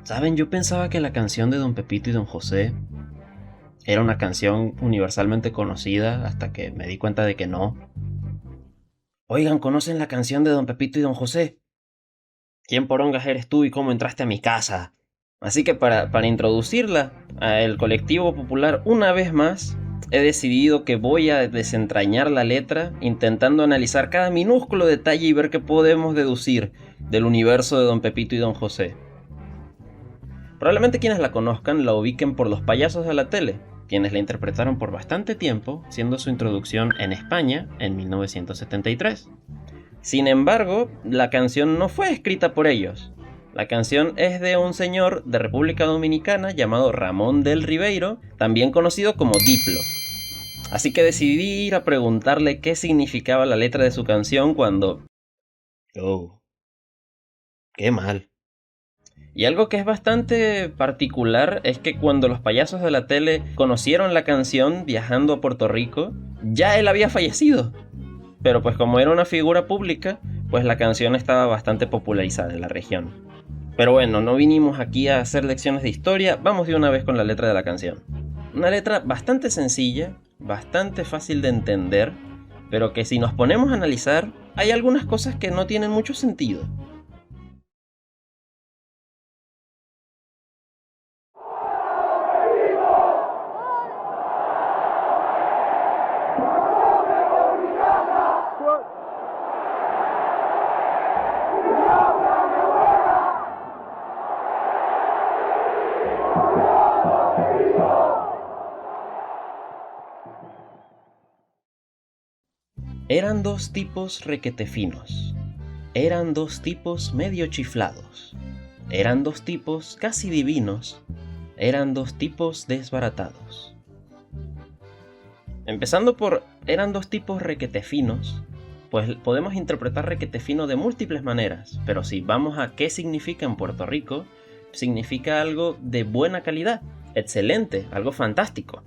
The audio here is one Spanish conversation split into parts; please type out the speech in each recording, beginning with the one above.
¿Saben? Yo pensaba que la canción de Don Pepito y Don José era una canción universalmente conocida hasta que me di cuenta de que no. Oigan, ¿conocen la canción de Don Pepito y Don José? ¿Quién porongas eres tú y cómo entraste a mi casa? Así que para introducirla al colectivo popular una vez más, he decidido que voy a desentrañar la letra intentando analizar cada minúsculo detalle y ver qué podemos deducir del universo de Don Pepito y Don José. Probablemente quienes la conozcan la ubiquen por Los Payasos de la Tele, quienes la interpretaron por bastante tiempo, siendo su introducción en España en 1973. Sin embargo, la canción no fue escrita por ellos. La canción es de un señor de República Dominicana llamado Ramón del Ribeiro, también conocido como Diplo. Así que decidí ir a preguntarle qué significaba la letra de su canción cuando... Oh, qué mal. Y algo que es bastante particular es que cuando los payasos de la tele conocieron la canción viajando a Puerto Rico, ya él había fallecido. Pero pues como era una figura pública, pues la canción estaba bastante popularizada en la región. Pero bueno, no vinimos aquí a hacer lecciones de historia, vamos de una vez con la letra de la canción. Una letra bastante sencilla, bastante fácil de entender, pero que si nos ponemos a analizar, hay algunas cosas que no tienen mucho sentido. Eran dos tipos requetefinos. Eran dos tipos medio chiflados. Eran dos tipos casi divinos. Eran dos tipos desbaratados. Empezando por eran dos tipos requetefinos, pues podemos interpretar requetefino de múltiples maneras, pero si vamos a qué significa en Puerto Rico, significa algo de buena calidad, excelente, algo fantástico.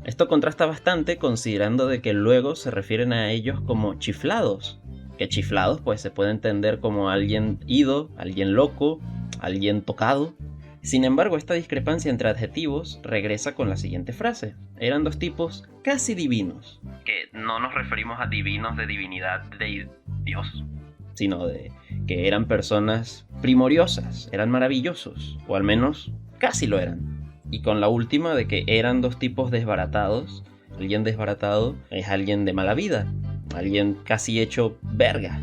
Esto contrasta bastante considerando de que luego se refieren a ellos como chiflados, que chiflados pues se puede entender como alguien ido, alguien loco, alguien tocado. Sin embargo, esta discrepancia entre adjetivos regresa con la siguiente frase. Eran dos tipos casi divinos, que no nos referimos a divinos de divinidad de Dios, sino de que eran personas primoriosas, eran maravillosos, o al menos casi lo eran. Y con la última de que eran dos tipos desbaratados. Alguien desbaratado es alguien de mala vida, alguien casi hecho verga.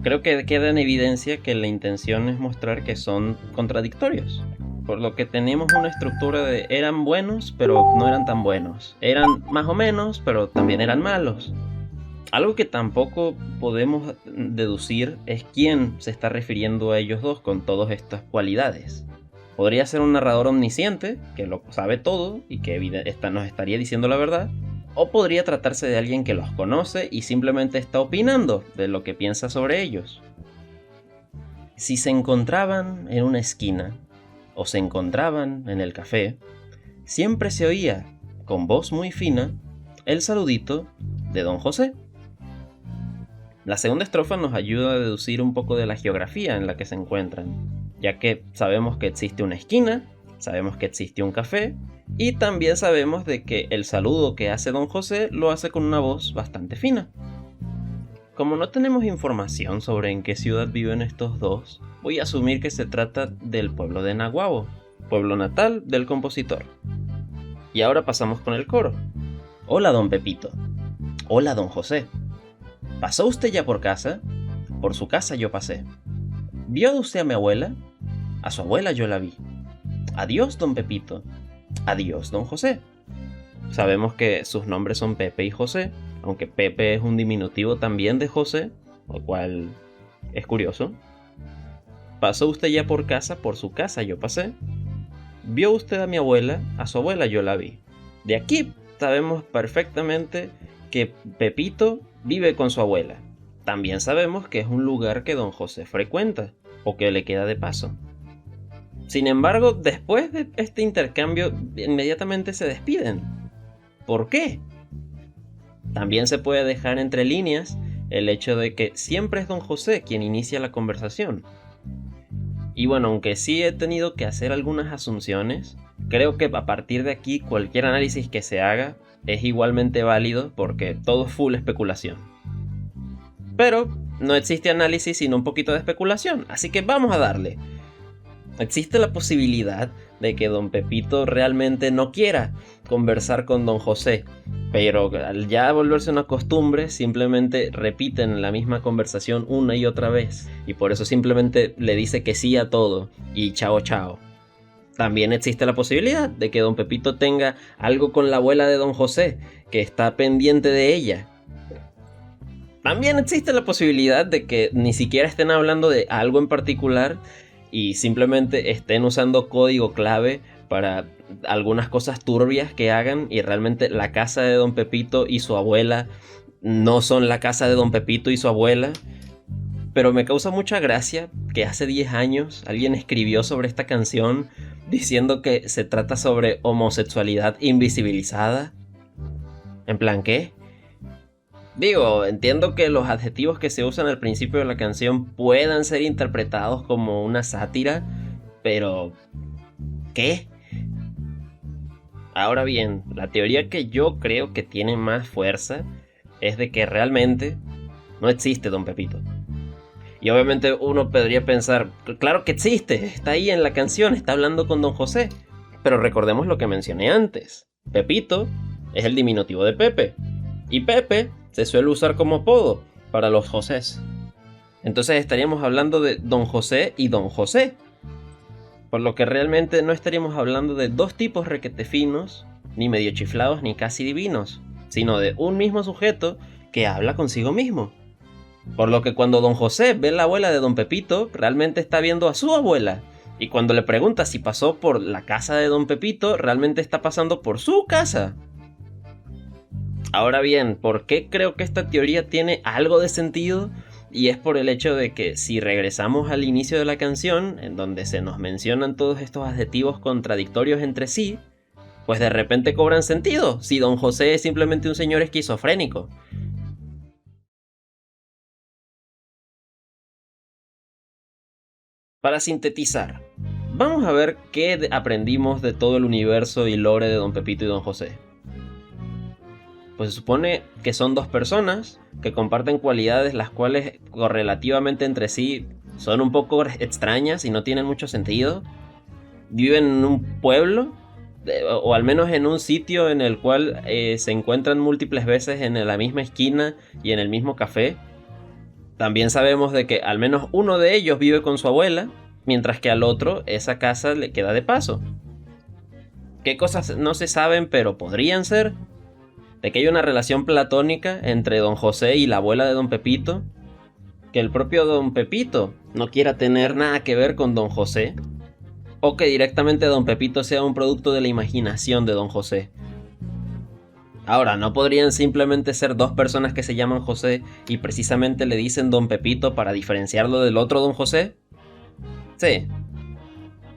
Creo que queda en evidencia que la intención es mostrar que son contradictorios. Por lo que tenemos una estructura de eran buenos, pero no eran tan buenos. Eran más o menos, pero también eran malos. Algo que tampoco podemos deducir es quién se está refiriendo a ellos dos con todas estas cualidades. Podría ser un narrador omnisciente, que lo sabe todo y que nos estaría diciendo la verdad. O podría tratarse de alguien que los conoce y simplemente está opinando de lo que piensa sobre ellos. Si se encontraban en una esquina, o se encontraban en el café, siempre se oía, con voz muy fina, el saludito de Don José. La segunda estrofa nos ayuda a deducir un poco de la geografía en la que se encuentran, ya que sabemos que existe una esquina, sabemos que existe un café, y también sabemos de que el saludo que hace Don José lo hace con una voz bastante fina. Como no tenemos información sobre en qué ciudad viven estos dos, voy a asumir que se trata del pueblo de Naguabo, pueblo natal del compositor. Y ahora pasamos con el coro. Hola, don Pepito. Hola, don José. ¿Pasó usted ya por casa? Por su casa yo pasé. ¿Vio usted a mi abuela? A su abuela yo la vi. Adiós, don Pepito. Adiós, don José. Sabemos que sus nombres son Pepe y José, aunque Pepe es un diminutivo también de José, lo cual es curioso. ¿Pasó usted ya por casa? Por su casa yo pasé. ¿Vio usted a mi abuela? A su abuela yo la vi. De aquí sabemos perfectamente que Pepito vive con su abuela. También sabemos que es un lugar que don José frecuenta, o que le queda de paso. Sin embargo, después de este intercambio, inmediatamente se despiden. ¿Por qué? También se puede dejar entre líneas el hecho de que siempre es don José quien inicia la conversación. Y bueno, aunque sí he tenido que hacer algunas asunciones, creo que a partir de aquí cualquier análisis que se haga es igualmente válido porque todo es full especulación. Pero no existe análisis sino un poquito de especulación, así que vamos a darle. Existe la posibilidad de que don Pepito realmente no quiera conversar con don José, pero al ya volverse una costumbre simplemente repiten la misma conversación una y otra vez y por eso simplemente le dice que sí a todo y chao chao. También existe la posibilidad de que don Pepito tenga algo con la abuela de don José, que está pendiente de ella. También existe la posibilidad de que ni siquiera estén hablando de algo en particular y simplemente estén usando código clave para algunas cosas turbias que hagan y realmente la casa de don Pepito y su abuela no son la casa de don Pepito y su abuela. Pero me causa mucha gracia que hace 10 años alguien escribió sobre esta canción diciendo que se trata sobre homosexualidad invisibilizada. En plan, ¿qué? Digo, entiendo que los adjetivos que se usan al principio de la canción puedan ser interpretados como una sátira, pero ¿qué? Ahora bien, la teoría que yo creo que tiene más fuerza es de que realmente no existe Don Pepito. Y obviamente uno podría pensar, claro que existe, está ahí en la canción, está hablando con Don José. Pero recordemos lo que mencioné antes. Pepito es el diminutivo de Pepe. Y Pepe se suele usar como apodo para los Josés. Entonces estaríamos hablando de Don José y Don José. Por lo que realmente no estaríamos hablando de dos tipos requete finos, ni medio chiflados, ni casi divinos, sino de un mismo sujeto que habla consigo mismo. Por lo que cuando don José ve la abuela de don Pepito, realmente está viendo a su abuela. Y cuando le pregunta si pasó por la casa de don Pepito, realmente está pasando por su casa. Ahora bien, ¿por qué creo que esta teoría tiene algo de sentido? Y es por el hecho de que si regresamos al inicio de la canción, en donde se nos mencionan todos estos adjetivos contradictorios entre sí, pues de repente cobran sentido, si don José es simplemente un señor esquizofrénico. Para sintetizar, vamos a ver qué aprendimos de todo el universo y lore de Don Pepito y Don José. Pues se supone que son dos personas que comparten cualidades las cuales correlativamente entre sí son un poco extrañas y no tienen mucho sentido. Viven en un pueblo, o al menos en un sitio en el cual se encuentran múltiples veces en la misma esquina y en el mismo café. También sabemos de que al menos uno de ellos vive con su abuela, mientras que al otro esa casa le queda de paso. ¿Qué cosas no se saben pero podrían ser? De que hay una relación platónica entre don José y la abuela de don Pepito, que el propio don Pepito no quiera tener nada que ver con don José, o que directamente don Pepito sea un producto de la imaginación de don José. Ahora, ¿no podrían simplemente ser dos personas que se llaman José y precisamente le dicen don Pepito para diferenciarlo del otro don José? Sí,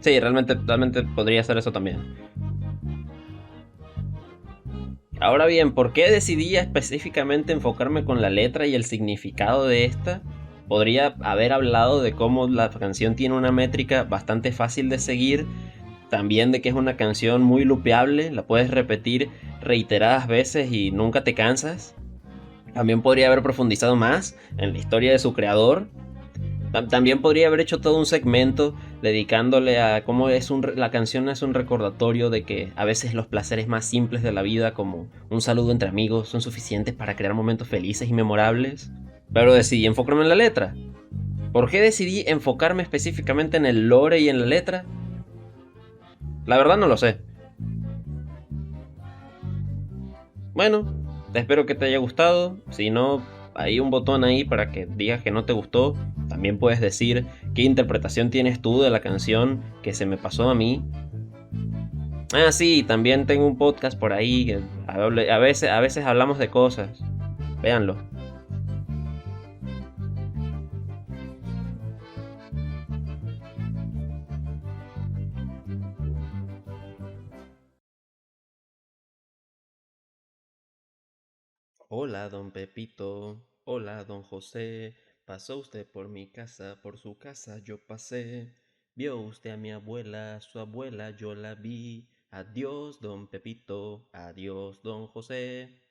sí, realmente podría ser eso también. Ahora bien, ¿por qué decidí específicamente enfocarme con la letra y el significado de esta? Podría haber hablado de cómo la canción tiene una métrica bastante fácil de seguir, también de que es una canción muy lupeable, la puedes repetir reiteradas veces y nunca te cansas. También podría haber profundizado más en la historia de su creador. También podría haber hecho todo un segmento dedicándole a cómo la canción es un recordatorio de que a veces los placeres más simples de la vida, como un saludo entre amigos, son suficientes para crear momentos felices y memorables. Pero decidí enfocarme en la letra. ¿Por qué decidí enfocarme específicamente en el lore y en la letra? La verdad no lo sé. Bueno, espero que te haya gustado. Si no, hay un botón ahí para que digas que no te gustó. También puedes decir qué interpretación tienes tú de la canción que se me pasó a mí. Ah, sí, también tengo un podcast por ahí que a veces hablamos de cosas. Véanlo. Hola, don Pepito. Hola, don José. Pasó usted por mi casa, por su casa yo pasé. Vio usted a mi abuela, su abuela yo la vi. Adiós, don Pepito, adiós, don José.